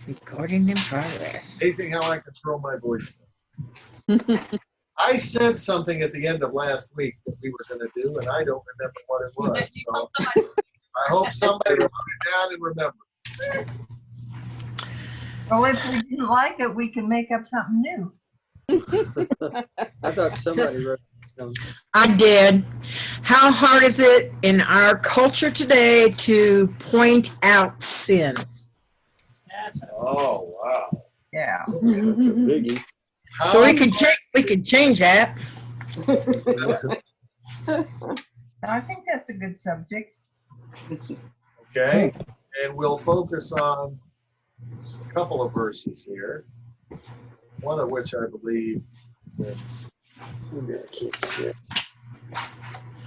Recording in progress. Amazing how I control my voice. I said something at the end of last week that we were going to do, and I don't remember what it was. So I hope somebody wrote it down and remembered. Well, if we didn't like it, we can make up something new. I thought somebody wrote it down. I did. How hard is it in our culture today to point out sin? Oh, wow. Yeah. That's a biggie. So we could change that. I think that's a good subject. Okay, and we'll focus on a couple of verses here, one of which I believe is in Maybe I can't see it.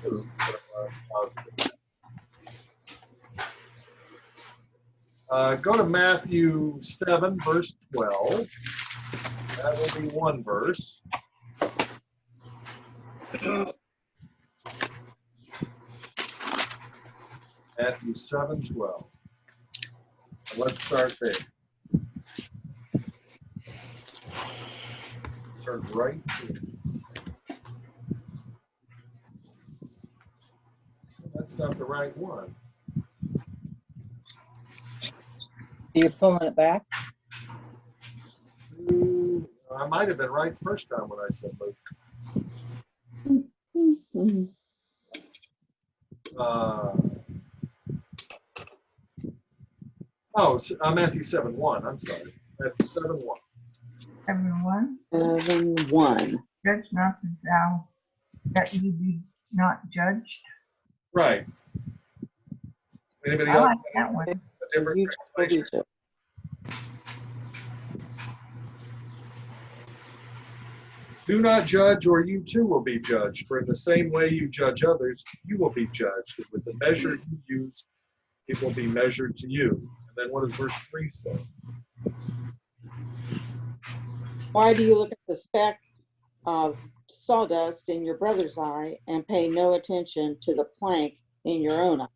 Luke, but I'm positive. Go to Matthew 7, verse 12. That will be one verse. Matthew 7:12. Let's start there. Turn right here. That's not the right one. You're pulling it back? I might have been right the first time when I said Luke. Matthew 7:1. I'm sorry. Matthew 7:1. Everyone, 7:1. judge not that you be not judged. Right. Anybody I else? like that one. A different You translation? told Do not judge, or you too will be judged. For in the same way you judge others, you will be judged. And with the measure you use, it will be measured to you. And then what does verse 3 say? Why do you look at the speck of sawdust in your brother's eye and pay no attention to the plank in your own eye?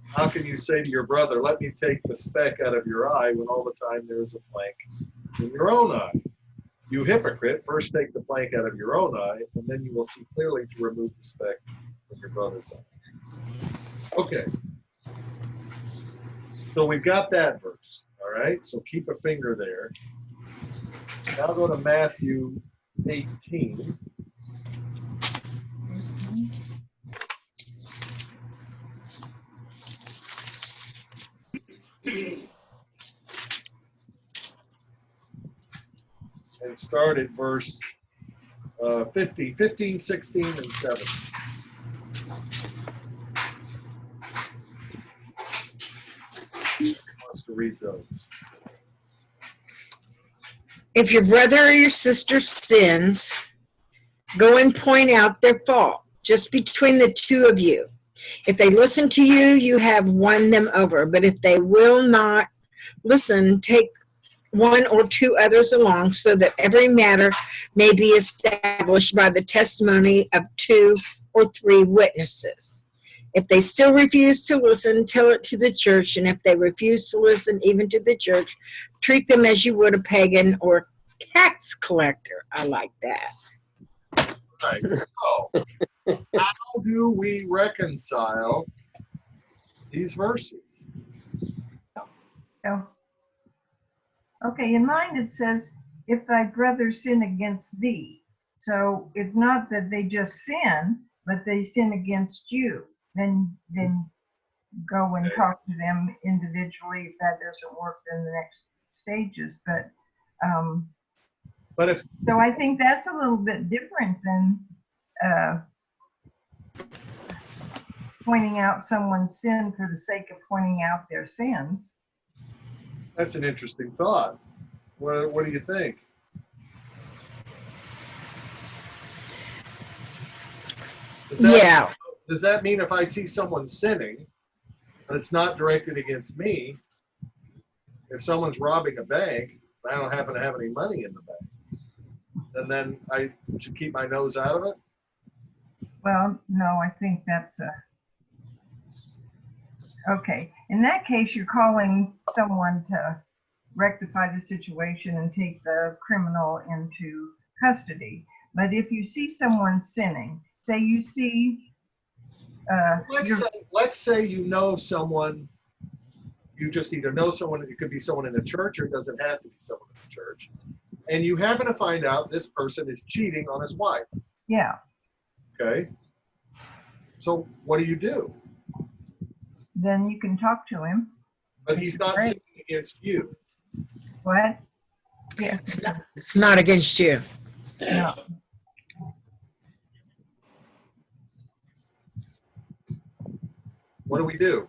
How can you say to your brother, let me take the speck out of your eye, when all the time there is a plank in your own eye? You hypocrite, first take the plank out of your own eye, and then you will see clearly to remove the speck from your brother's eye. Okay. So we've got that verse, all right? So keep a finger there. Now go to Matthew 18. And start at verse 15, 16, and 17. Who wants to read those? If your brother or your sister sins, go and point out their fault, just between the two of you. If they listen to you, you have won them over. But if they will not listen, take one or two others along, so that every matter may be established by the testimony of 2 or 3 witnesses. If they still refuse to listen, tell it to the church. And if they refuse to listen even to the church, treat them as you would a pagan or tax collector. I like that. Right. So, how do we reconcile these verses? Oh. Okay, in mine it says, if thy brother sin against thee. So it's not that they just sin, but they sin against you. Then go and talk to them individually. If that doesn't work, then the next stages. But if so I think that's a little bit different than pointing out someone's sin for the sake of pointing out their sins. That's an interesting thought. What do you think? Does that mean if I see someone sinning, and it's not directed against me, if someone's robbing a bank, and I don't happen to have any money in the bank, and then I should keep my nose out of it? Well, no, I think that's Okay, in that case, you're calling someone to rectify the situation and take the criminal into custody. But if you see someone sinning, say you see, Let's say you know someone. You just either know someone. It could be someone in a church, or it doesn't have to be someone in the church. And you happen to find out this person is cheating on his wife. yeah, Okay. So what do? then you can talk to him. But he's not Right. sinning against you. What? Yes, It's not against you. no. What do we do?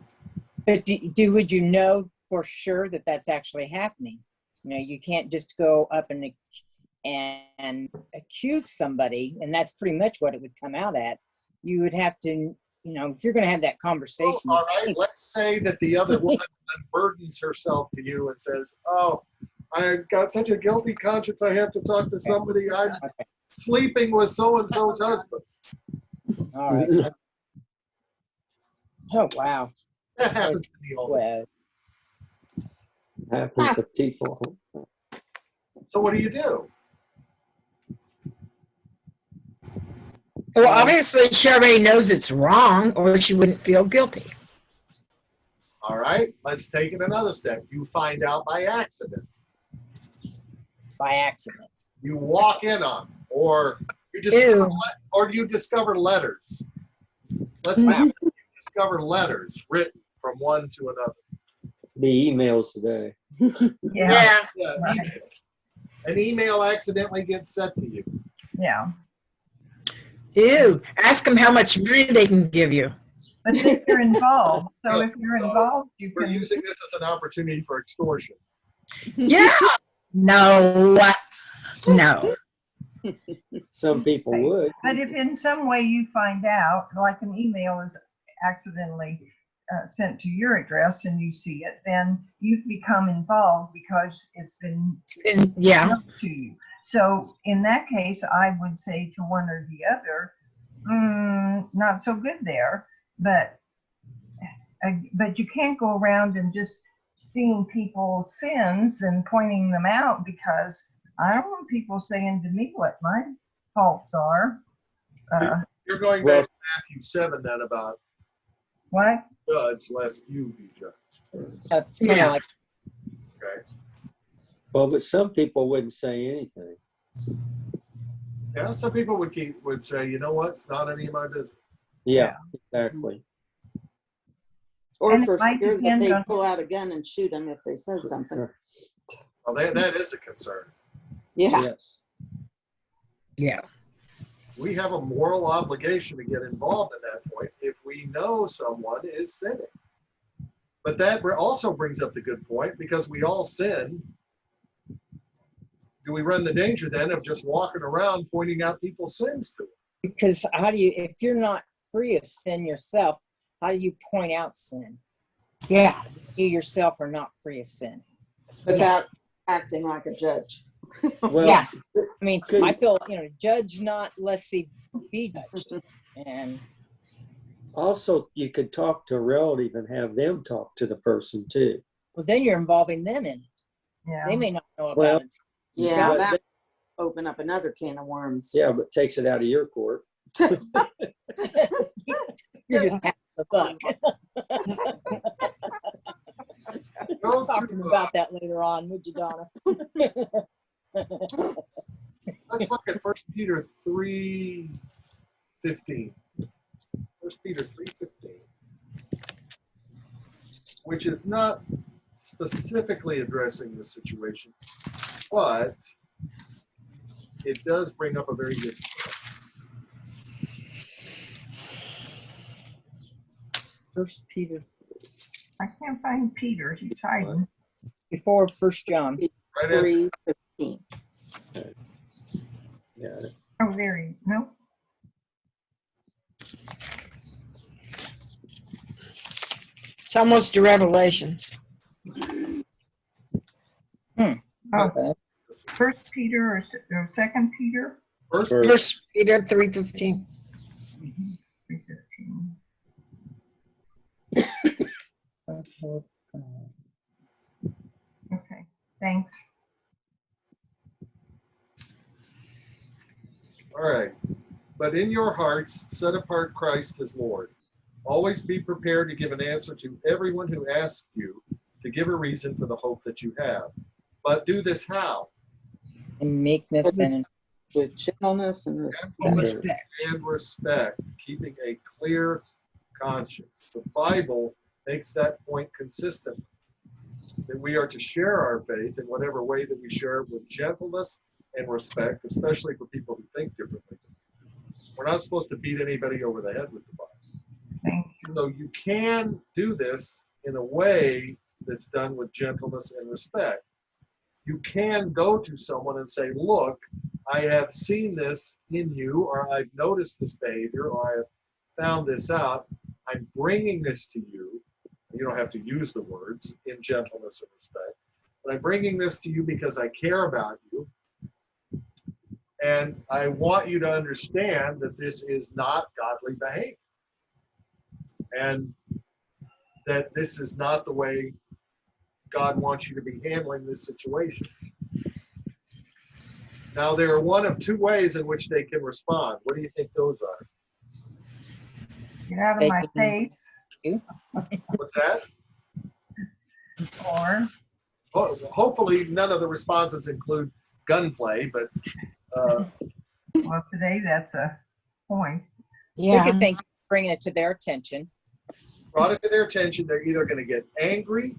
But would you know for sure that that's actually happening? You know, you can't just go up and accuse somebody, and that's pretty much what it would come out at. You would have to, you know, if you're going to have that conversation. Oh, all right. Let's say that the other woman unburdens herself to you and says, "Oh, I got such a guilty conscience. I have to talk to somebody. I'm sleeping with so and so's husband." All right. Oh, wow. That happens to me all the time. Well, Happens to people. So what do? Well, obviously, she already knows it's wrong, or she wouldn't feel guilty. All right. Let's take it another step. You find out by accident. by accident. You walk in on them, or you discover letters. Let's say you discover letters written from one to another. The emails today. Yeah, Yeah, Right. email. An email accidentally gets sent to you. yeah. Ew. Ask them how much money they can give you. But then you're involved. So if you're So involved, you We're can. using this as an opportunity for extortion. Yeah. No. No. Some people Okay. would. But if in some way you find out, like an email is accidentally sent to your address and you see it, then you've become involved because it's been And yeah. sent to you. So in that case, I would say to one or the other, not so good there. But you can't go around and just seeing people's sins and pointing them out, because I don't want people saying to me what my faults are. You're going Well- back to Matthew 7 then about What? judge lest you be judged. That's kind of Yeah. like, Okay. Well, but some people wouldn't say anything. Yeah, some people would say, you know what, it's not any of my business. Yeah, exactly. Or And it for might fear that depend they on- pull out a gun and shoot them if they said something. Well, that is a concern. Yeah. Yes. Yeah. We have a moral obligation to get involved at that point if we know someone is sinning. But that also brings up the good point, because we all sin. Do we run the danger then of just walking around pointing out people's sins to them? because how do you, if you're not free of sin yourself, how do you point out sin? Yeah. You yourself are not free of sin. Without acting like a judge. Well, Yeah. I mean, Could- I feel, judge not lest he be judged. And also you could talk to a relative and have them talk to the person too. well, then you're involving them in it. Yeah. They may not know about Well, it. Yeah, But that they- open up another can of worms. yeah, but takes it out of your court. You're just passing the buck. Go Talking to, about that later on, would you, Donna? let's look at 1 Peter 3:15. 1 Peter 3:15, which is not specifically addressing the situation, but it does bring up a very good point. First Peter, I can't find Peter. He's hiding. before First John. Right after 3:15. Yeah. Oh, there he, no. It's almost to Revelations. Oh, Okay. First Peter or Second Peter? First First. First Peter 3:15. 3:15. Okay, thanks. All right. But in your hearts, set apart Christ as Lord. Always be prepared to give an answer to everyone who asks you to give a reason for the hope that you have. But do this how? And meekness and With gentleness and And respect. respect. And respect, keeping a clear conscience. The Bible makes that point consistent, that we are to share our faith in whatever way that we share it, with gentleness and respect, especially for people who think differently. We're not supposed to beat anybody over the head with the Bible. Thank you. So you can do this in a way that's done with gentleness and respect. You can go to someone and say, look, I have seen this in you, or I've noticed this behavior, or I have found this out. I'm bringing this to you. You don't have to use the words in gentleness and respect, but I'm bringing this to you because I care about you. And I want you to understand that this is not godly behavior. And that this is not the way God wants you to be handling this situation. Now, there are one of two ways in which they can respond. What do you think those are? Get out of my Taking- face, What's that? or Well, hopefully, none of the responses include gunplay, but well, today that's a point. we Yeah. could think bringing it to their attention, brought it to their attention, they're either going to get angry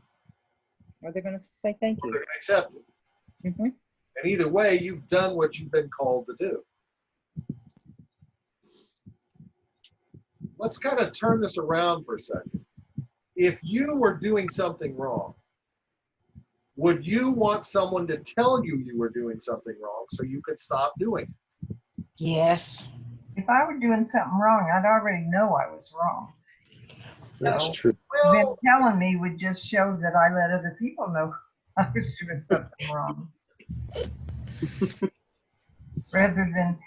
or they're going to say thank or you. they're going to accept it. Mhm. And either way, you've done what you've been called to do. Let's kind of turn this around for a second. If you were doing something wrong, would you want someone to tell you you were doing something wrong so you could stop doing it? Yes. If I were doing something wrong, I'd already know I was wrong. That's So true. them Well, telling me would just show that I let other people know I was doing something wrong. Rather than,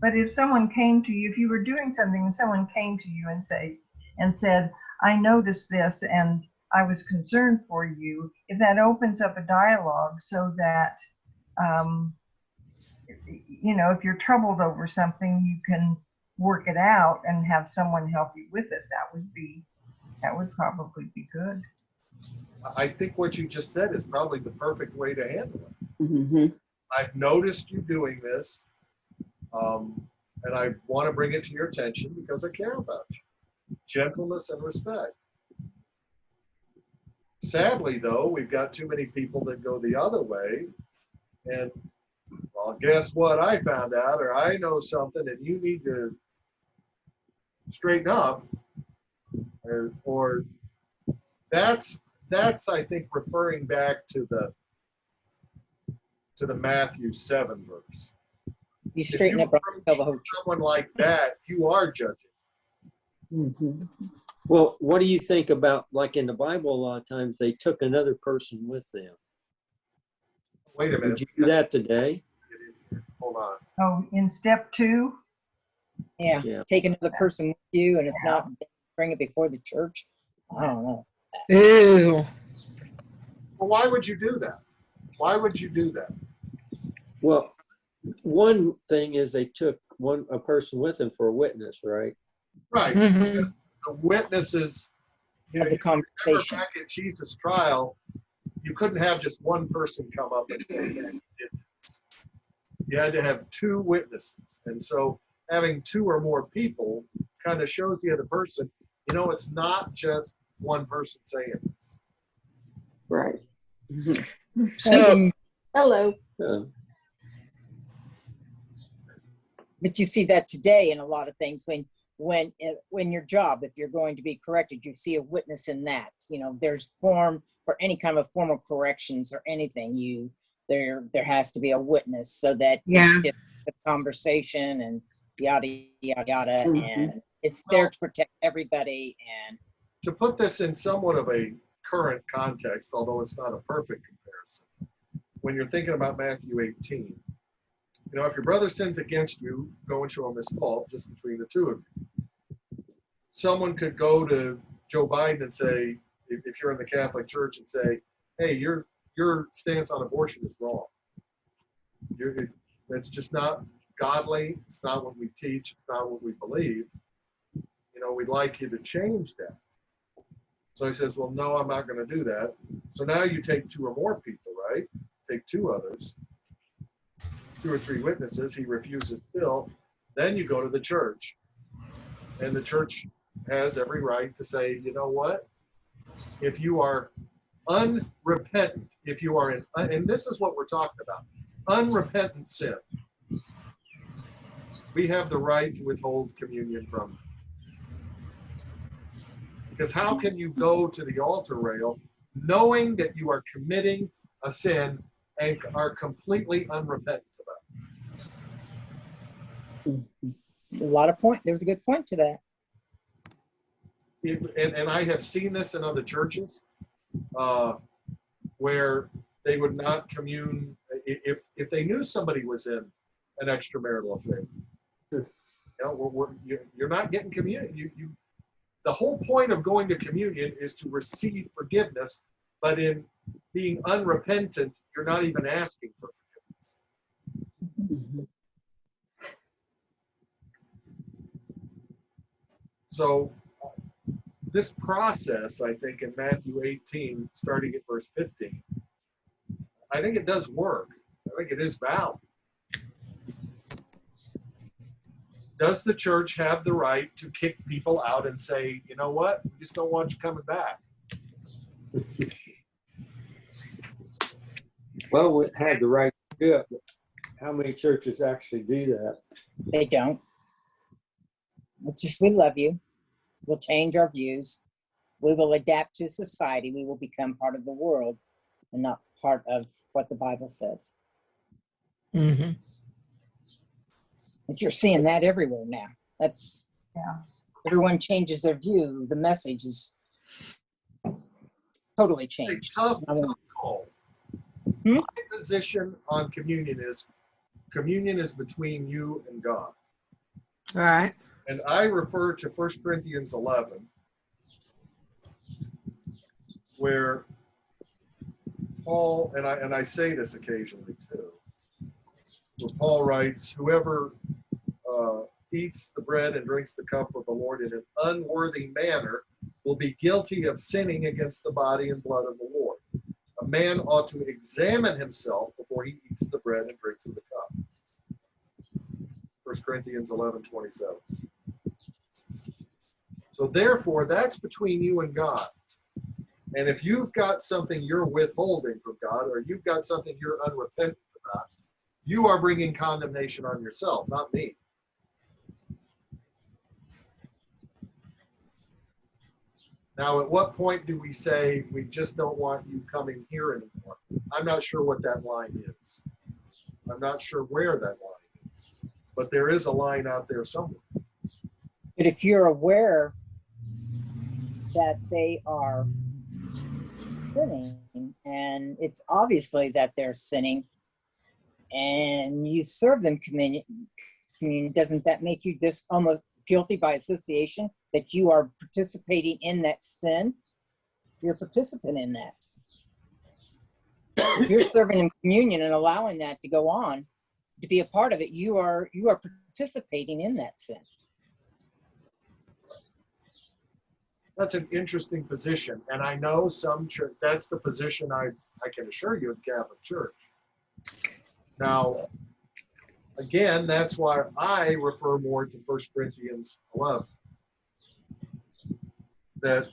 but if someone came to you, if you were doing something and someone came to you and said, I noticed this and I was concerned for you, if that opens up a dialogue so that, if you're troubled over something, you can work it out and have someone help you with it. That would probably be good. I think what you just said is probably the perfect way to handle it. Mm-hmm. I've noticed you doing this, and I want to bring it to your attention because I care about you. Gentleness and respect. Sadly, though, we've got too many people that go the other way, and well, guess what I found out, or I know something, and you need to straighten up, or that's I think referring back to the Matthew 7 verse. You straighten up, tell the whole truth. Someone like that, you are judging. Mm-hmm. Well, what do you think about, like in the Bible, a lot of times they took another person with them? Wait a minute. Would you do that today? Hold on. Oh, in step 2, Yeah. Yeah. Take another person with you, and if not, bring it before the church. I don't know. Ooh. Well, why would you do that? Why would you do that? Well, one thing is they took a person with them for a witness, right? Right. Mhm. Because the witnesses, Of the you remember conversation. back at Jesus' trial, you couldn't have just one person come up and say, yeah, you did this. You had to have 2 witnesses. And so having 2 or more people kind of shows the other person, it's not just one person saying this. Right. Mm-hmm. So, Hello. But you see that today in a lot of things when your job, if you're going to be corrected, you see a witness in that. There's form for any kind of formal corrections or anything. There has to be a witness so that Yeah. you stick the conversation and yada yada yada, Mhm. and it's there to protect everybody. And To put this in somewhat of a current context, although it's not a perfect comparison, when you're thinking about Matthew 18, if your brother sins against you, go and show him his fault just between the 2 of you. Someone could go to Joe Biden and say, if you're in the Catholic Church and say, hey, your stance on abortion is wrong. It's just not godly. It's not what we teach. It's not what we believe. We'd like you to change that. So he says, well, no, I'm not going to do that. So now you take 2 or more people, right? Take 2 others, 2 or 3 witnesses. He refuses still. Then you go to the church. And the church has every right to say, you know what? If you are unrepentant, if you are in, and this is what we're talking about, unrepentant sin, we have the right to withhold communion from you. Because how can you go to the altar rail knowing that you are committing a sin and are completely unrepentant about it? A lot of point. There's a good point to that. And I have seen this in other churches where they would not commune if they knew somebody was in an extramarital affair. You're not getting communion. The whole point of going to communion is to receive forgiveness, but in being unrepentant, you're not even asking for forgiveness. So this process, I think, in Matthew 18, starting at verse 15, I think it does work. I think it is valid. Does the church have the right to kick people out and say, you know what, we just don't want you coming back? Well, we have the right to do it, but how many churches actually do that? They don't. It's just, we love you. We'll change our views. We will adapt to society. We will become part of the world and not part of what the Bible says. Mm-hmm. But you're seeing that everywhere now. That's, Yeah. everyone changes their view. The message is totally changed. A tough call. Hmm? My position on communion is between you and God. All right. And I refer to 1 Corinthians 11, where Paul, and I say this occasionally too, where Paul writes, whoever eats the bread and drinks the cup of the Lord in an unworthy manner will be guilty of sinning against the body and blood of the Lord. A man ought to examine himself before he eats the bread and drinks of the cup. 1 Corinthians 11:27. So therefore, that's between you and God. And if you've got something you're withholding from God, or you've got something you're unrepentant about, you are bringing condemnation on yourself, not me. Now, at what point do we say we just don't want you coming here anymore? I'm not sure what that line is. I'm not sure where that line is. But there is a line out there somewhere. But if you're aware that they are sinning, and it's obviously that they're sinning, and you serve them communion, doesn't that make you just almost guilty by association that you are participating in that sin? You're a participant in that. If you're serving in communion and allowing that to go on, to be a part of it, you are participating in that sin. That's an interesting position. And I know some church, that's the position I can assure you of the Catholic Church. Now, again, that's why I refer more to 1 Corinthians 11. That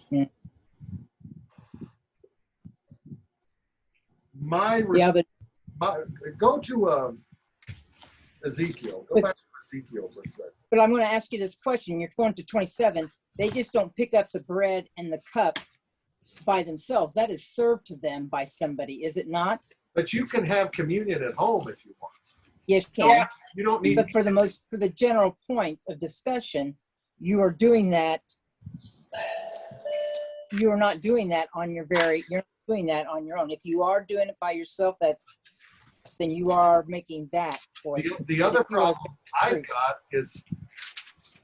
go to Ezekiel. Go back to Ezekiel for a second. But I'm going to ask you this question. You're going to 27. They just don't pick up the bread and the cup by themselves. That is served to them by somebody, is it not? But you can have communion at home if you want. Yes, you can. You don't need. But for the general point of discussion, you are doing that. You are not doing that on your you're not doing that on your own. If you are doing it by yourself, then you are making that choice. The other problem I've got is,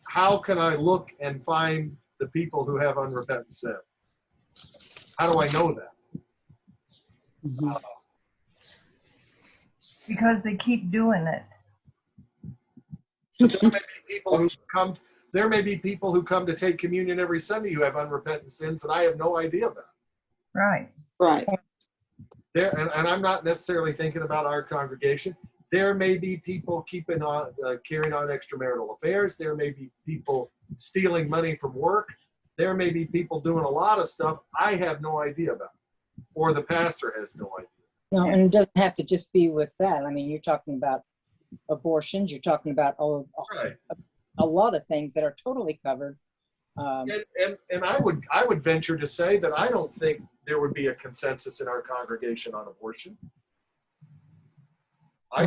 how can I look and find the people who have unrepentant sin? How do I know that? Mhm. Because they keep doing it. But there may be people who come. There may be people who come to take communion every Sunday who have unrepentant sins that I have no idea about. Right. Right. There, and I'm not necessarily thinking about our congregation. There may be people keeping on, carrying on extramarital affairs. There may be people stealing money from work. There may be people doing a lot of stuff I have no idea about, or the pastor has no idea. No, and it doesn't have to just be with that. I mean, you're talking about abortions. You're talking about Right. a lot of things that are totally covered. And I would venture to say that I don't think there would be a consensus in our congregation on abortion.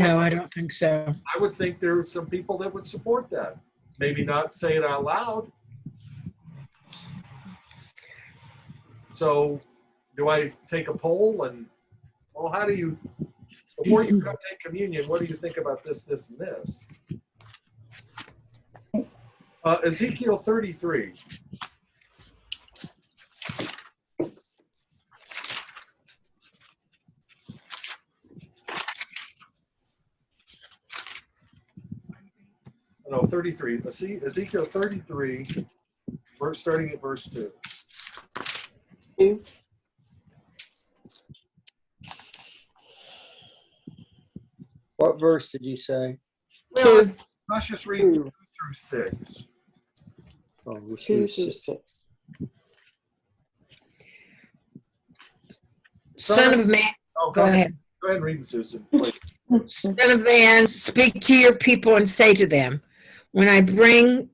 No, I don't think so. I would think there are some people that would support that. Maybe not say it out loud. So do I take a poll and, well, how do you, before you come take communion, what do you think about this, this, and this? Ezekiel 33. No, 33. Let's see, Ezekiel 33, starting at verse 2. 2. What verse did you say? Well, let's just read 2 through 6. Oh, 2 through 6. Son of man, Oh, go ahead. Go ahead and read it, Susan, please. Son of man, speak to your people and say to them, when I bring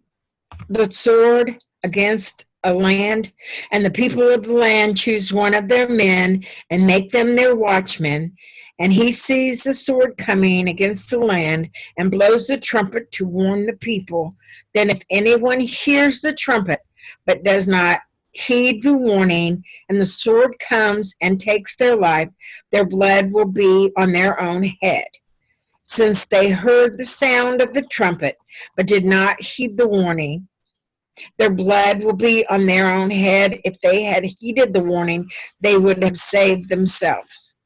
the sword against a land, and the people of the land choose one of their men and make them their watchmen, and he sees the sword coming against the land and blows the trumpet to warn the people, then if anyone hears the trumpet but does not heed the warning, and the sword comes and takes their life, their blood will be on their own head. Since they heard the sound of the trumpet but did not heed the warning, their blood will be on their own head. If they had heeded the warning, they would have saved themselves.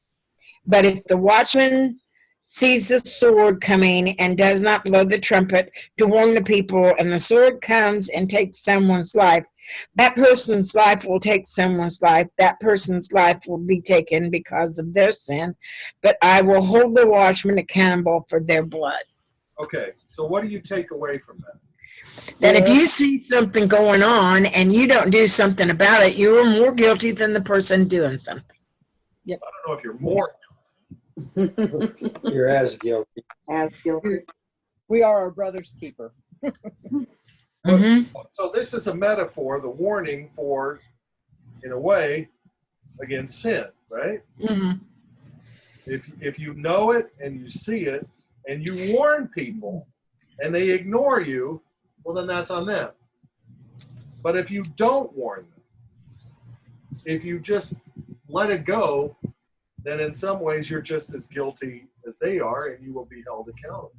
But if the watchman sees the sword coming and does not blow the trumpet to warn the people, and the sword comes and takes someone's life, that person's life will take someone's life. That person's life will be taken because of their sin, but I will hold the watchman accountable for their blood. Okay, so what do you take away from that? That if you see something going on and you don't do something about it, you are more guilty than the person doing something. I don't know if you're more. You're as guilty. As guilty. We are our brother's keeper. Mm-hmm. So this is a metaphor, the warning for, in a way, against sin, right? Mm-hmm. If you know it and you see it and you warn people and they ignore you, well, then that's on them. But if you don't warn them, if you just let it go, then in some ways you're just as guilty as they are and you will be held accountable.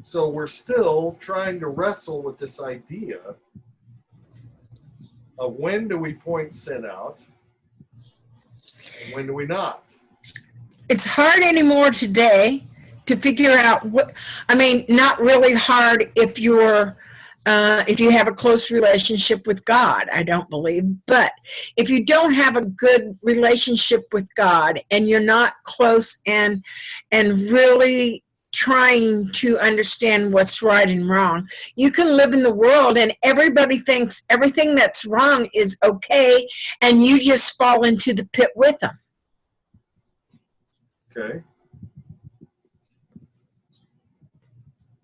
So we're still trying to wrestle with this idea of when do we point sin out and when do we not? It's hard anymore today to figure out what, I mean, not really hard if you're, if you have a close relationship with God, I don't believe. But if you don't have a good relationship with God and you're not close and really trying to understand what's right and wrong, you can live in the world and everybody thinks everything that's wrong is okay, and you just fall into the pit with them. Okay.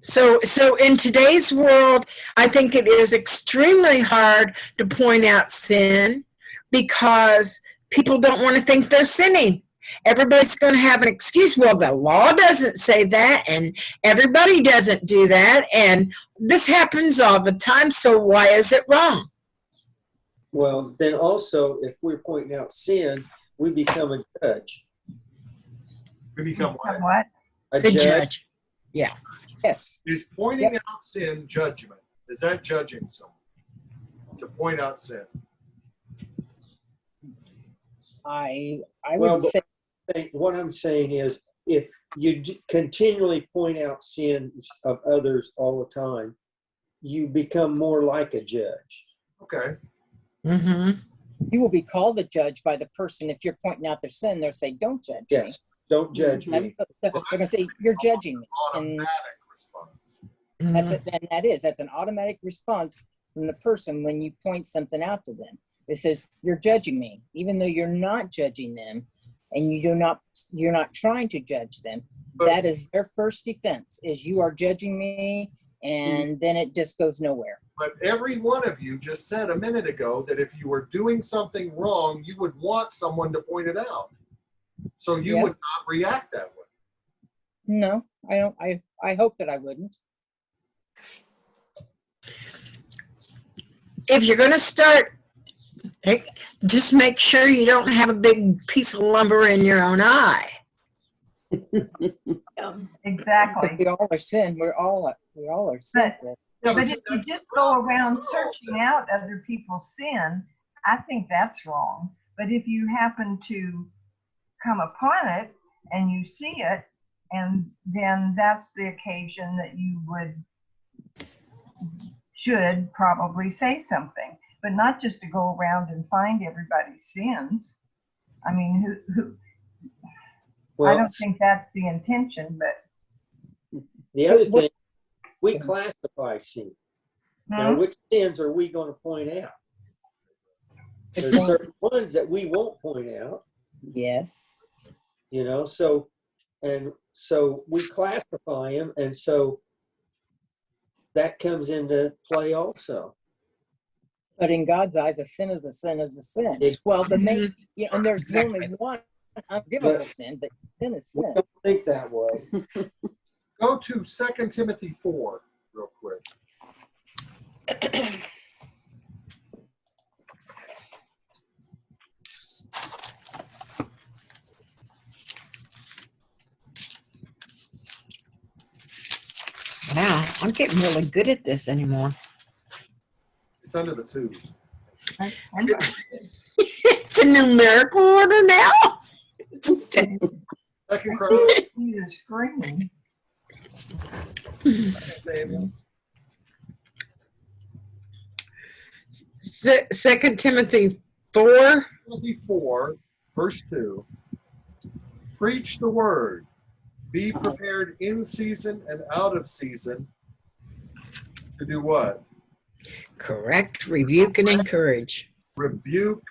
So in today's world, I think it is extremely hard to point out sin because people don't want to think they're sinning. Everybody's going to have an excuse. Well, the law doesn't say that, and everybody doesn't do that, and this happens all the time, so why is it wrong? Well, then also, if we're pointing out sin, we become a judge. We become what? What? A The judge. Yes. Is pointing out sin judgment? Is that judging someone? To point out sin? I Well, would say what I'm saying is, if you continually point out sins of others all the time, you become more like a judge. Okay. Mm-hmm. you will be called a judge by the person. If you're pointing out their sin, they'll say, don't judge me. Yes. Don't judge me. They're going to say, you're judging me. And Automatic response. that's an automatic response from the person when you point something out to them. It says, you're judging me, even though you're not judging them, and you're not trying to judge them. But- That is their first defense, is you are judging me, and then it just goes nowhere. But every one of you just said a minute ago that if you were doing something wrong, you would want someone to point it out. So you Yes. would not react that way. No, I don't. I hope that I wouldn't. If you're going to start, just make sure you don't have a big piece of lumber in your own eye. Exactly. We all are sin. We all are sinful. Yeah, But see, if you that's just the go problem. around searching out other people's sin, I think that's wrong. But if you happen to come upon it and you see it, and then that's the occasion that you should probably say something, but not just to go around and find everybody's sins. I mean, I Well, don't think that's the intention, but the other thing, we classify sin. Now, Hmm? which sins are we going to point out? There's certain ones that we won't point out, Yes. so we classify them, and so that comes into play also. But in God's eyes, a sin is a sin is a sin. Exactly. Well, the main, and there's Exactly. only one unforgivable sin, but sin is We sin. don't think that way. Go to 2 Timothy 4 real quick. Wow, I'm getting really good at this anymore. It's under the twos. It's a numerical order now. Second Chronicles. See the screen. Samuel. 2 Timothy 4. Timothy 4, verse 2. Preach the word. Be prepared in season and out of season to do what? Correct, rebuke, and encourage. Rebuke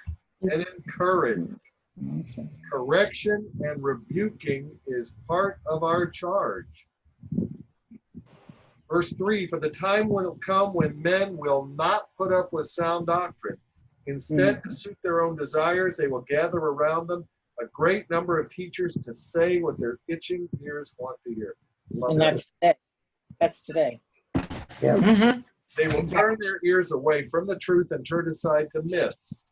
and encourage. Correction and rebuking is part of our charge. Verse 3, for the time will come when men will not put up with sound doctrine. Instead, to suit their own desires, they will gather around them a great number of teachers to say what their itching ears want to hear. Love And that. that's today. That's today. Yeah. Mm-hmm. They will turn their ears away from the truth and turn aside to myths.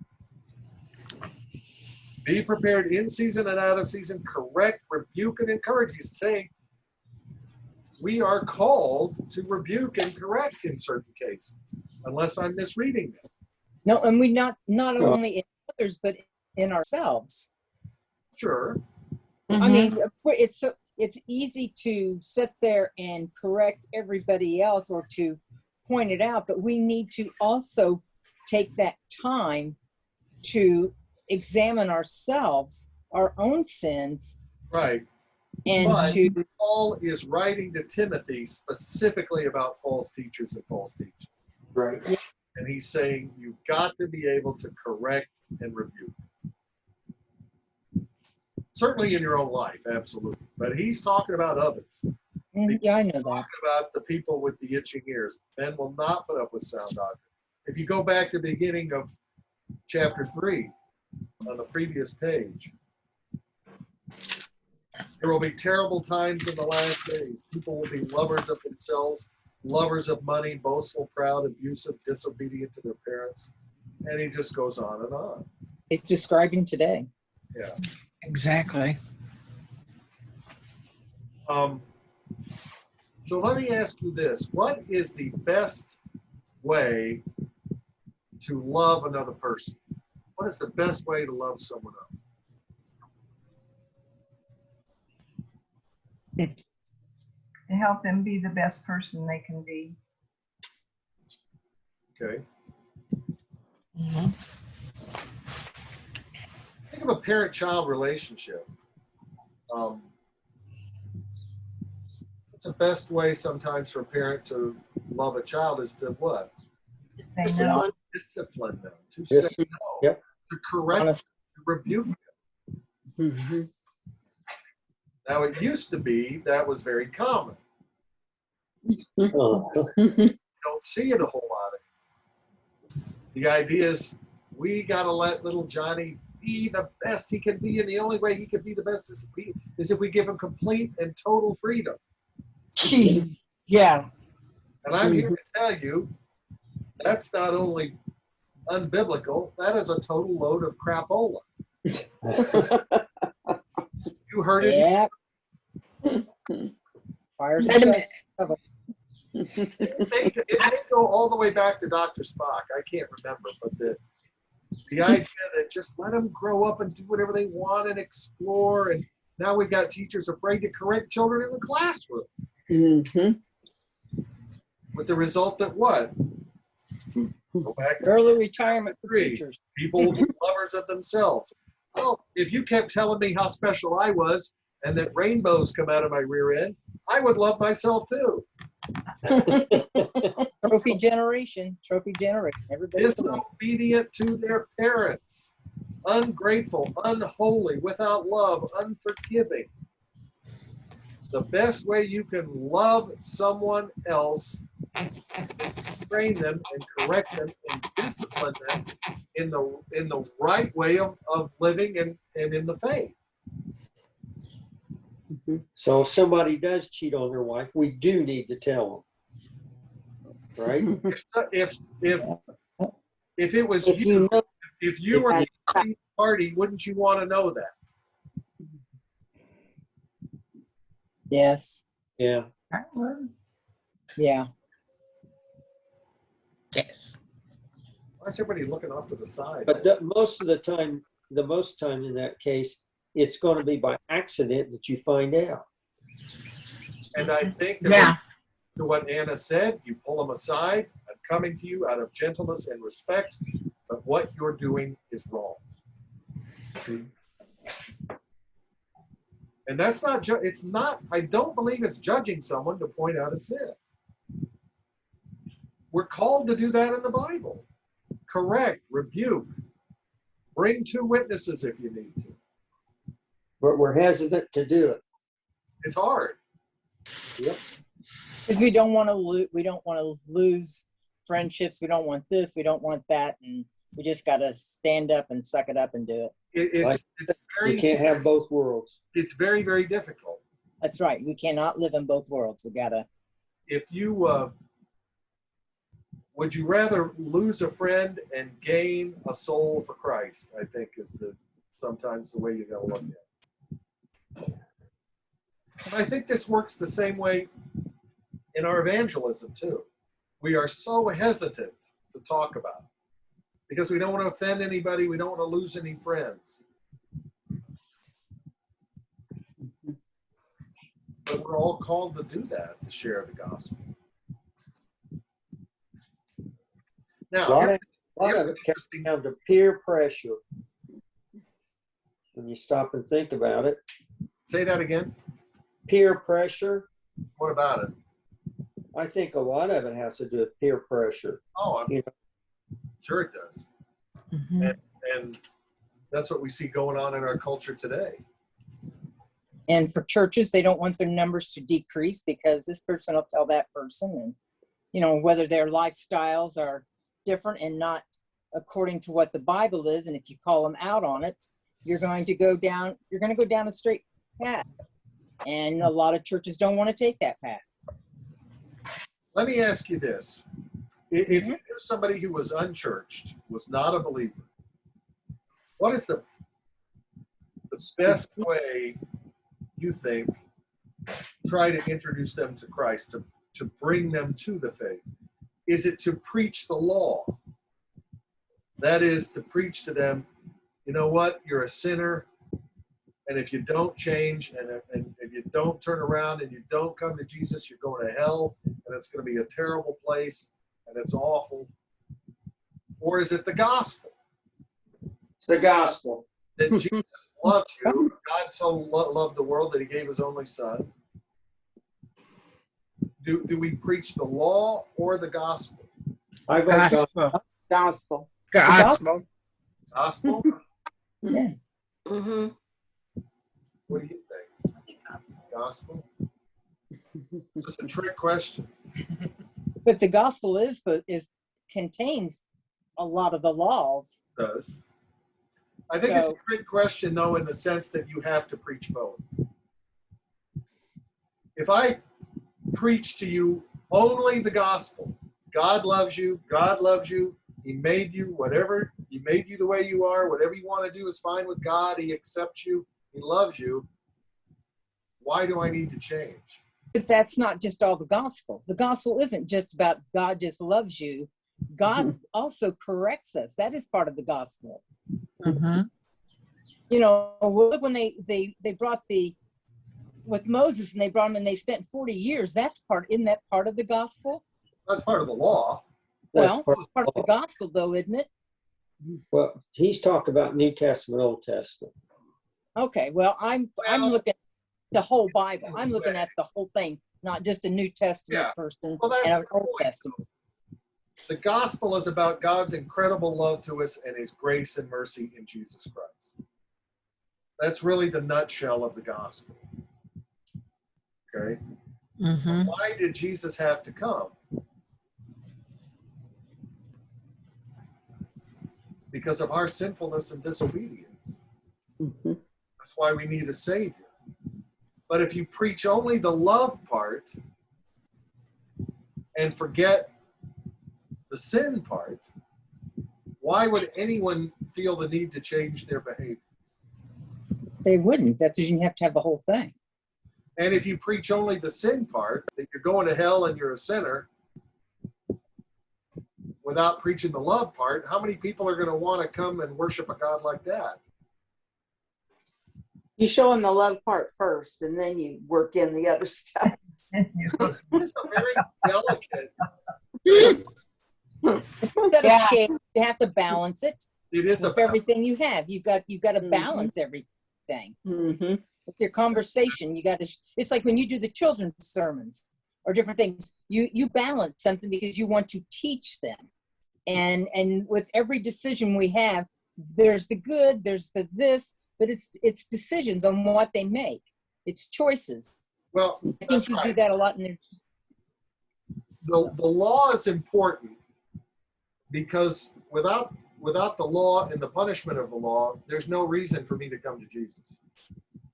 Be prepared in season and out of season, correct, rebuke, and encourage. He's saying we are called to rebuke and correct in certain cases, unless I'm misreading it. No, and we not only in others, but in ourselves. Sure. I mean, it's easy to sit there and correct everybody else or to point it out, but we need to also take that time to examine ourselves, our own sins, Right. and But to Paul is writing to Timothy specifically about false teachers and false teachers. Right. And he's saying you've got to be able to correct and rebuke. Certainly in your own life, absolutely. But he's talking about others. yeah, I know that. Talking about the people with the itching ears. Men will not put up with sound doctrine. If you go back to the beginning of chapter 3 on the previous page, there will be terrible times in the last days. People will be lovers of themselves, lovers of money, boastful, proud, abusive, disobedient to their parents. And he just goes on and on. It's describing today. Yeah. Exactly. So let me ask you this. What is the best way to love another person? What is the best way to love someone else? To help them be the best person they can be. Okay. Think of a parent-child relationship. It's the best way sometimes for a parent to love a child is to what? Say no. Discipline them, to Yes. say no, Yep. to correct, Honest. to rebuke them. Mm-hmm. Now, it used to be that was very common. Uh, You don't see it a whole lot. The idea is we got to let little Johnny be the best he can be, and the only way he can be the best is if we give him complete and total freedom. Gee, yeah. And I'm here to tell you that's not only unbiblical, that is a total load of crapola. You heard it. Yeah. Fires Wait a shut. minute. It may go all the way back to Dr. Spock. I can't remember, but the idea that just let them grow up and do whatever they want and explore. And now we've got teachers afraid to correct children in the classroom. Mhm. With the result that what? Go back to Early retirement for 3. teachers. People will be lovers of themselves. Well, if you kept telling me how special I was and that rainbows come out of my rear end, I would love myself too. Trophy generation. Everybody's the one. Disobedient to their parents, ungrateful, unholy, without love, unforgiving. The best way you can love someone else is to train them and correct them and discipline them in the right way of living and in the faith. so if somebody does cheat on their wife, we do need to tell them, right? If it was If you, you know, if you were As the party, wouldn't you want to know that? Yes. Yeah. Yeah. Yes. Why is everybody looking off to the side? But most of the time in that case, it's going to be by accident that you find out. And I think that Yeah. to what Anna said, you pull them aside. I'm coming to you out of gentleness and respect, but what you're doing is wrong. And that's not, it's not, I don't believe it's judging someone to point out a sin. We're called to do that in the Bible. Correct, rebuke, bring 2 witnesses if you need to. But we're hesitant to do it. It's hard. Yep. Because we don't want to lose friendships. We don't want this. We don't want that. And we just got to stand up and suck it up and do it. It's You can't have both worlds. It's very, very difficult. That's right. We cannot live in both worlds. We got to. If you, would you rather lose a friend and gain a soul for Christ? I think is sometimes the way you got to look at it. And I think this works the same way in our evangelism too. We are so hesitant to talk about it because we don't want to offend anybody. We don't want to lose any friends. But we're all called to do that, to share the gospel. Now, A lot of it comes down to peer pressure. When you stop and think about it, say that again. peer pressure. What about it? I think a lot of it has to do with peer pressure. Oh, I'm You sure it does. Mhm. And that's what we see going on in our culture today. And for churches, they don't want their numbers to decrease because this person will tell that person, and whether their lifestyles are different and not according to what the Bible is. And if you call them out on it, you're going to go down a straight path. And a lot of churches don't want to take that path. Let me ask you this. If you knew somebody who was unchurched, was not a believer, what is the best way you think try to introduce them to Christ, to bring them to the faith? Is it to preach the law? That is to preach to them, you know what, you're a sinner, and if you don't change, and if you don't turn around and you don't come to Jesus, you're going to hell, and it's going to be a terrible place, and it's awful. Or is it the gospel? It's the gospel. That Jesus loved you. God so loved the world that he gave his only son. Do we preach the law or the gospel? I vote gospel. Gospel. Gospel. Gospel? Yeah. Mm-hmm. What do you think? Gospel? It's just a trick question. But the gospel is contains a lot of the laws. It does. I think it's a So- trick question, though, in the sense that you have to preach both. If I preach to you only the gospel, God loves you, he made you, whatever, he made you the way you are, whatever you want to do is fine with God, he accepts you, he loves you, why do I need to change? But that's not just all the gospel. The gospel isn't just about God just loves you. God also corrects us. That is part of the gospel. Mm-hmm. You know, look when they brought with Moses, and they brought him, and they spent 40 years. That's part of the gospel. That's part of the law. Well, part it's part of the gospel, though, isn't it? Well, he's talking about New Testament, Old Testament. Okay. Well, I'm looking at the whole Bible. I'm looking Way. at the whole thing, not just a New Testament Yeah. person Well, that's and an the Old point. Testament. The gospel is about God's incredible love to us and his grace and mercy in Jesus Christ. That's really the nutshell of the gospel. Okay? Mm-hmm. Why did Jesus have to come? Because of our sinfulness and disobedience. Mm-hmm. That's why we need a Savior. But if you preach only the love part and forget the sin part, why would anyone feel the need to change their behavior? They wouldn't. That's because you have to have the whole thing. And if you preach only the sin part, that you're going to hell and you're a sinner, without preaching the love part, how many people are going to want to come and worship a God like that? You show them the love part first, and then you work in the other stuff. It's a very delicate. Instead of scale, you have to balance it It is with a everything you have. You got to Mhm. balance everything. Mm-hmm. With your conversation, you got to. It's like when you do the children's sermons or different things. You balance something because you want to teach them. And with every decision we have, there's the good, there's the this, but it's decisions on what they make. It's choices. well. I think That's you do right. that a lot in there. The law is important because without the law and the punishment of the law, there's no reason for me to come to Jesus.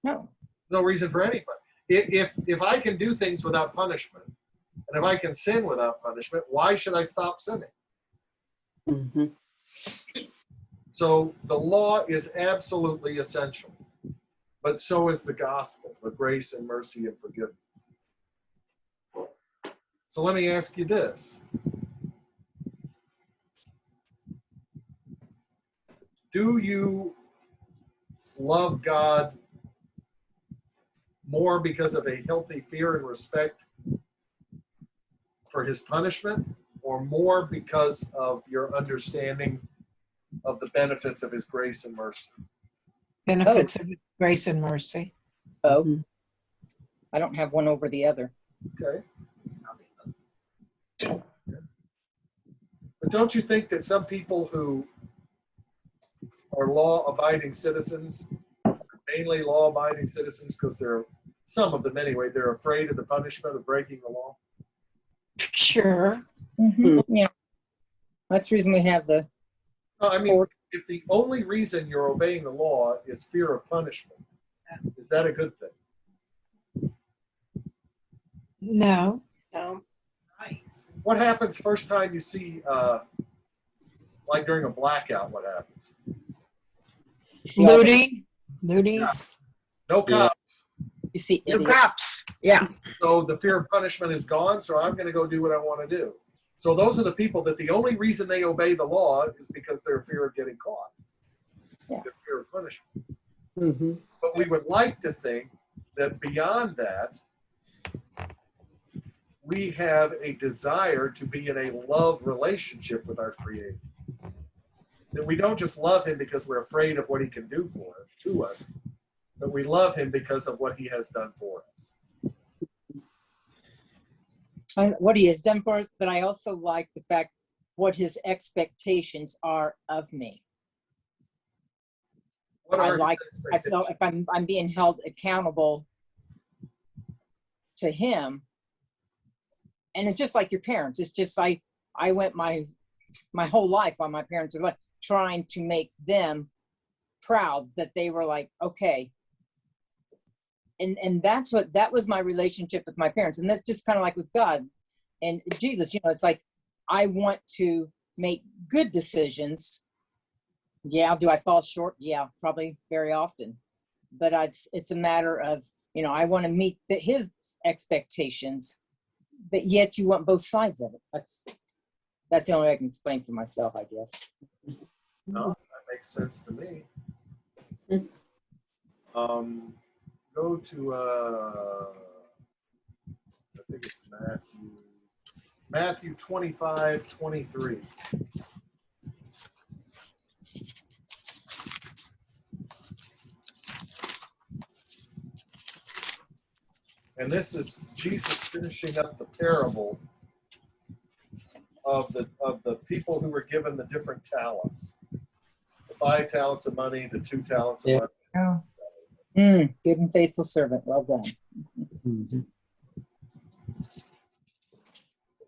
No. No reason for anybody. If I can do things without punishment, and if I can sin without punishment, why should I stop sinning? Mm-hmm. So the law is absolutely essential, but so is the gospel, the grace and mercy and forgiveness. So let me ask you this. Do you love God more because of a healthy fear and respect for his punishment, or more because of your understanding of the benefits of his grace and mercy? Benefits of grace and mercy. Both. Mhm. I don't have one over the other. Okay. But don't you think that some people who are law-abiding citizens, mainly law-abiding citizens because some of them anyway, they're afraid of the punishment of breaking the law? Sure. Yeah. That's the reason we have the No, I mean, court. if the only reason you're obeying the law is fear of punishment, is that a good thing? No. No. What happens first time you see, like during a blackout, what happens? See all the- Looting. No cops. You see, No idiots. cops. Yeah. So the fear of punishment is gone, so I'm going to go do what I want to do. So those are the people that the only reason they obey the law is because they're fear of getting caught. Yeah. Their fear of punishment. Mm-hmm. But we would like to think that beyond that, we have a desire to be in a love relationship with our Creator. That we don't just love Him because we're afraid of what He can do to us, but we love Him because of what He has done for us. What He has done for us, but I also like the fact what His expectations are of me. What I are like. His I feel if I'm being held accountable to Him, and it's just like your parents. It's just like I went my whole life while my parents were like trying to make them proud that they were like, okay. And that was my relationship with my parents. And that's just kind of like with God and Jesus, it's like, I want to make good decisions. Yeah. Do I fall short? Yeah, probably very often, but it's a matter of, I want to meet his expectations, but yet you want both sides of it. That's the only way I can explain for myself, I guess. No, that makes sense to me. Go to I think it's Matthew 25:23. And this is Jesus finishing up the parable of the people who were given the different talents. The 5 talents of money, the 2 talents of money. Oh, Good and faithful servant. Well done. Mm-hmm.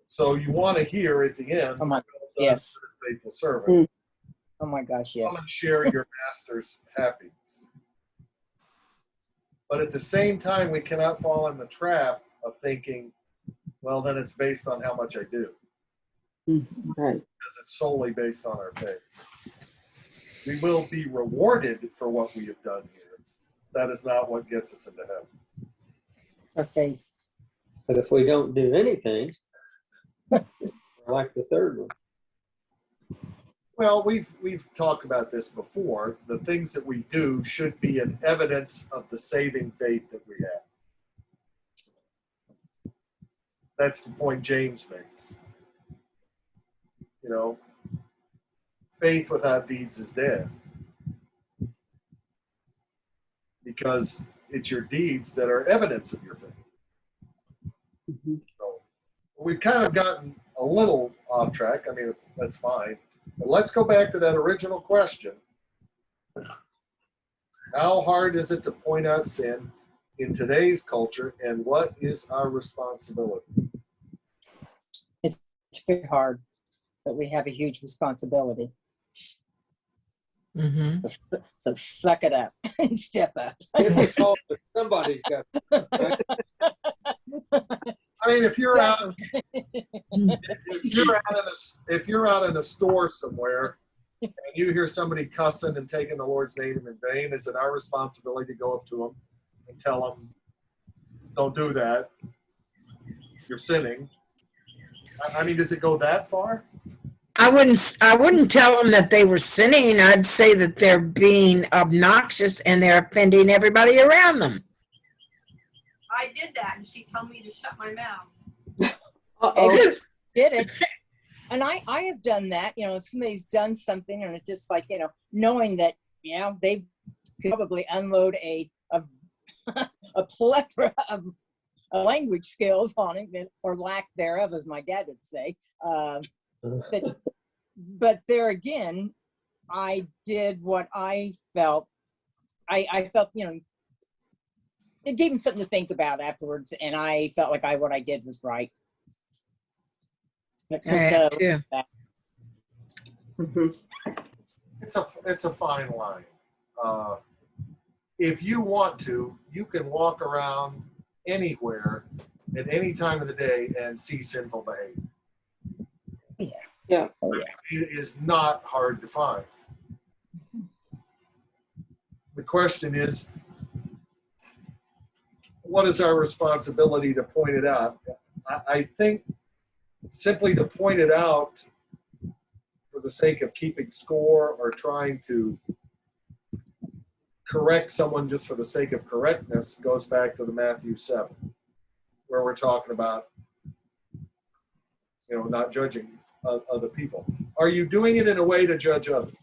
So you want to hear at the end, Oh my, well done, yes. good and faithful servant. Oh my gosh, Come and yes. share your master's happiness. But at the same time, we cannot fall in the trap of thinking, well, then it's based on how much I do. Right. Because it's solely based on our faith. We will be rewarded for what we have done here. That is not what gets us into heaven. Our faith. But if we don't do anything, we're like the third one. Well, we've talked about this before. The things that we do should be an evidence of the saving faith that we have. That's the point James makes. Faith without deeds is dead. Because it's your deeds that are evidence of your faith. Mm-hmm. So we've kind of gotten a little off track. I mean, that's fine. But let's go back to that original question. How hard is it to point out sin in today's culture, and what is our responsibility? It's very hard, but we have a huge responsibility. Mm-hmm. So suck it up and step up. Somebody's got. I mean, if you're out in a store somewhere and you hear somebody cussing and taking the Lord's name in vain, is it our responsibility to go up to them and tell them, "Don't do that. You're sinning"? I mean, does it go that far? I wouldn't tell them that they were sinning. I'd say that they're being obnoxious and they're offending everybody around them. I did that, and she told me to shut my mouth. And did it. And I have done that. If somebody's done something and it's just like, knowing that, they could probably unload a plethora of language skills on it, or lack thereof, as my dad would say. But there again, I did what I felt. I felt, it gave him something to think about afterwards, and I felt like what I did was right. Yeah. Mm-hmm. It's a fine line. If you want to, you can walk around anywhere at any time of the day and see sinful behavior. Yeah. Oh, yeah. It is not hard to find. The question is, what is our responsibility to point it out? I think simply to point it out for the sake of keeping score or trying to correct someone just for the sake of correctness goes back to the Matthew 7, where we're talking about, not judging other people. Are you doing it in a way to judge others?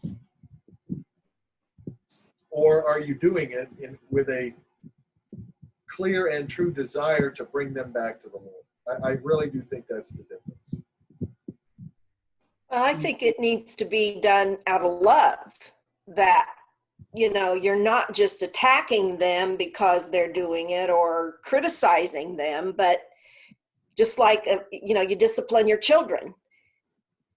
Or are you doing it with a clear and true desire to bring them back to the Lord? I really do think that's the difference. Well, I think it needs to be done out of love, that, you're not just attacking them because they're doing it or criticizing them, but just like, you discipline your children.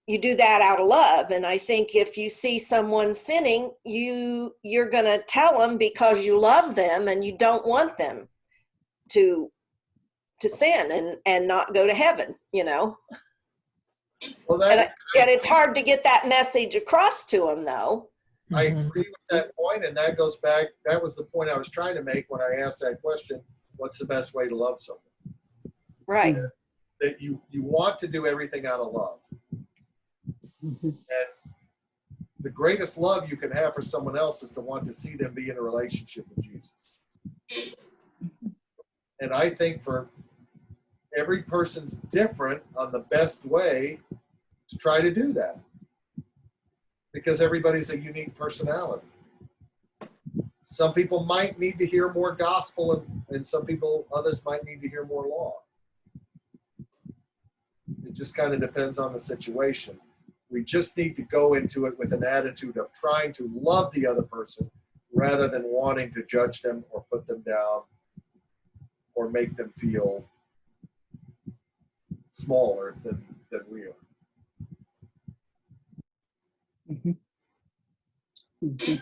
You do that out of love. And I think if you see someone sinning, you're going to tell them because you love them and you don't want them to sin and not go to heaven, Well, and it's hard to get that message across to them, though. I agree with that point, and that goes back, that was the point I was trying to make when I asked that question, what's the best way to love someone? Right. That you want to do everything out of love. And the greatest love you can have for someone else is to want to see them be in a relationship with Jesus. And I think for every person's different on the best way to try to do that, because everybody's a unique personality. Some people might need to hear more gospel, and others might need to hear more law. It just kind of depends on the situation. We just need to go into it with an attitude of trying to love the other person rather than wanting to judge them or put them down or make them feel smaller than we are. Mm-hmm. Mm-hmm.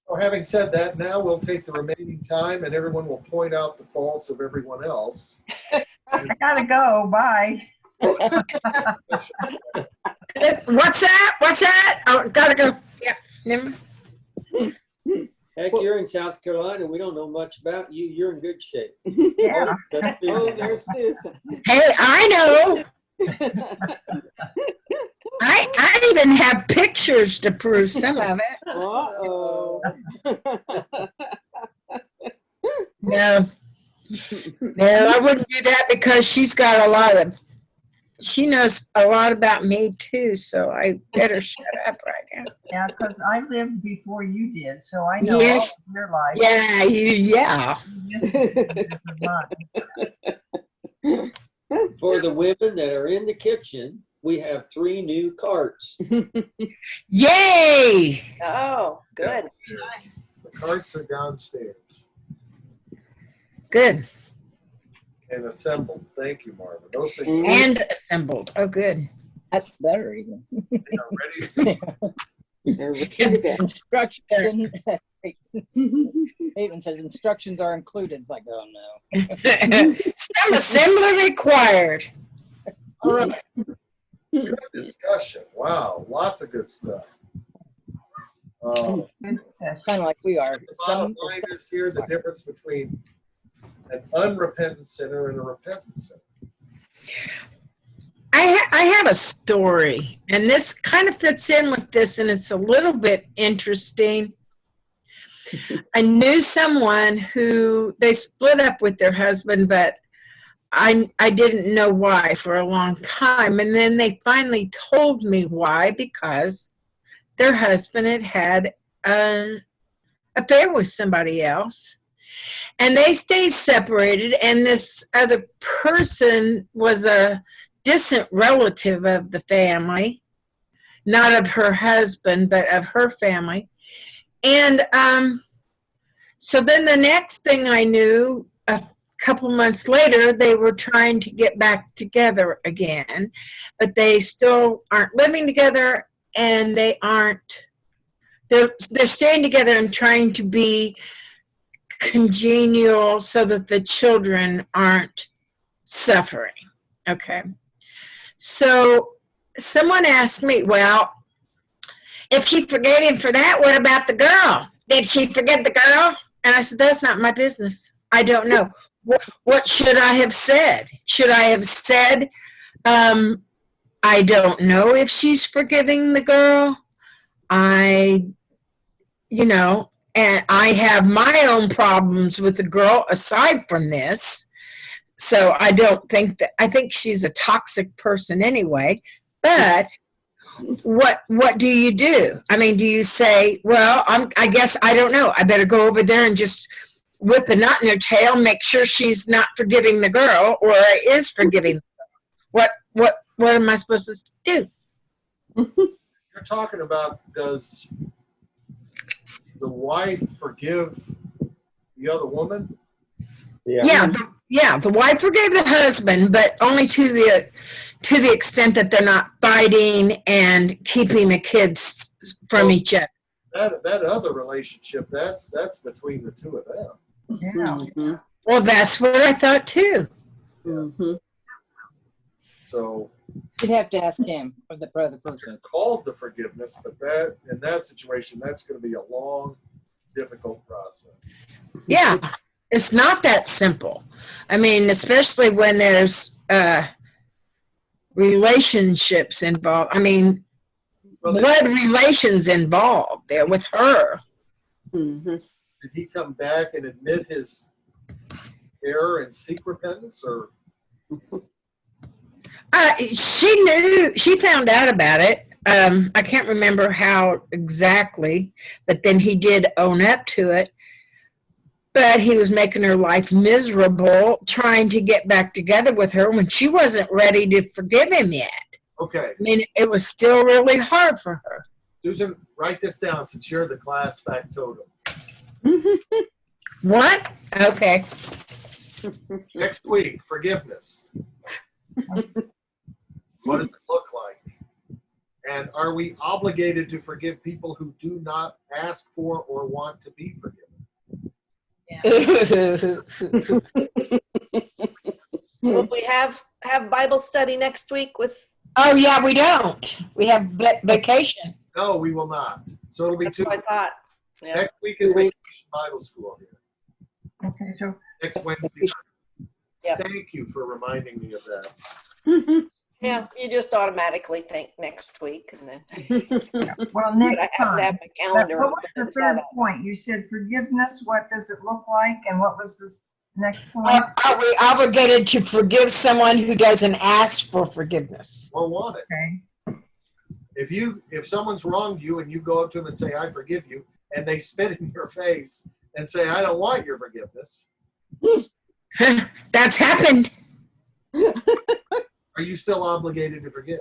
So having said that, now we'll take the remaining time and everyone will point out the faults of everyone else. I gotta go. Bye. What's that? Oh, gotta go. Yeah. Never. Heck, you're in South Carolina. We don't know much about you. You're in good shape. Yeah. Oh, there's Susan. Hey, I know. I even have pictures to prove some of it. Uh-oh. No, I wouldn't do that because she knows a lot about me too, so I better shut up right now. Yeah, because I lived before you did, so I know Yes. all of your life. Yeah, yeah. For the women that are in the kitchen, we have 3 new carts. Yay! Oh, good. Nice. The carts are downstairs Good. and assembled. Thank you, Marvin. Those things And assembled. Oh, good. That's better even. are ready. They're ready to go. Instruction. Caitlin says instructions are included. It's like, oh no. Some assembly required. All right. Good discussion. Wow, lots of good stuff. Good session. Kind of like we are. The bottom line is here the difference between an unrepentant sinner and a repentant sinner. I have a story, and this kind of fits in with this, and it's a little bit interesting. I knew someone who they split up with their husband, but I didn't know why for a long time. And then they finally told me why, because their husband had an affair with somebody else. And they stayed separated, and this other person was a distant relative of the family, not of her husband, but of her family. And so then the next thing I knew, a couple months later, they were trying to get back together again, but they still aren't living together, and they're staying together and trying to be congenial so that the children aren't suffering. Okay. So someone asked me, well, if he forgave him for that, what about the girl? did she forget the girl? And I said, that's not my business. I don't know. What should I have said? Should I have said, I don't know if she's forgiving the girl. And I have my own problems with the girl aside from this. So I think she's a toxic person anyway. But what do you do? I mean, do you say, well, I guess I don't know. I better go over there and just whip a knot in her tail, make sure she's not forgiving the girl or is forgiving the girl. What am I supposed to do? You're talking about, does the wife forgive the other woman? Yeah. The wife forgave the husband, but only to the extent that they're not fighting and keeping the kids from each other. That other relationship, that's between the two of them. Yeah. Mhm. Well, that's what I thought too. Mhm. So You'd have to ask him or the other person. it's called the forgiveness, but that in that situation, that's going to be a long, difficult process. Yeah, it's not that simple. I mean, especially when there's relationships involved. I mean, Well, blood relations involved there with her. Mhm. did he come back and admit his error and seek repentance, or She found out about it. I can't remember how exactly, but then he did own up to it. But he was making her life miserable, trying to get back together with her when she wasn't ready to forgive him yet. okay? I mean, it was still really hard for her. Susan, write this down since you're the class factotum. What? Okay. Next week, forgiveness. What does it look like? And are we obligated to forgive people who do not ask for or want to be forgiven? Will we have Bible study next week with? Oh, yeah, we don't. We have vacation. No, we will not. So it'll be That's two. what I thought. Yeah. Next week is Vacation Bible School here. Okay, so Next Wednesday. Yeah. Thank you for reminding me of that. Yeah, you just automatically think next week, and then well, but next I happen to time. have my calendar. What open was the and saw third that. point? You said forgiveness. What does it look like? And what was the next point? Are we obligated to forgive someone who doesn't ask for forgiveness? Or want it. Okay. If someone's wronged you and you go up to them and say, I forgive you, and they spit in your face and say, I don't want your forgiveness, That's happened. are you still obligated to forgive?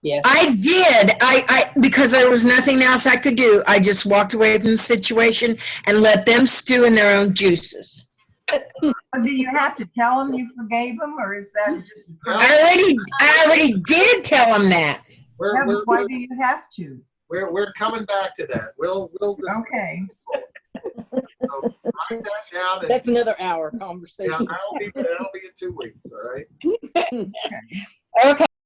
Yes. I did. I because there was nothing else I could do. I just walked away from the situation and let them stew in their own juices. Or do you have to tell them you forgave them, or is that just? I already did tell them that. Why do you have to? We're coming back to that. We'll discuss Okay. this. So write that down. And, That's another hour yeah, conversation. that'll be in 2 weeks. All right. Okay. Okay.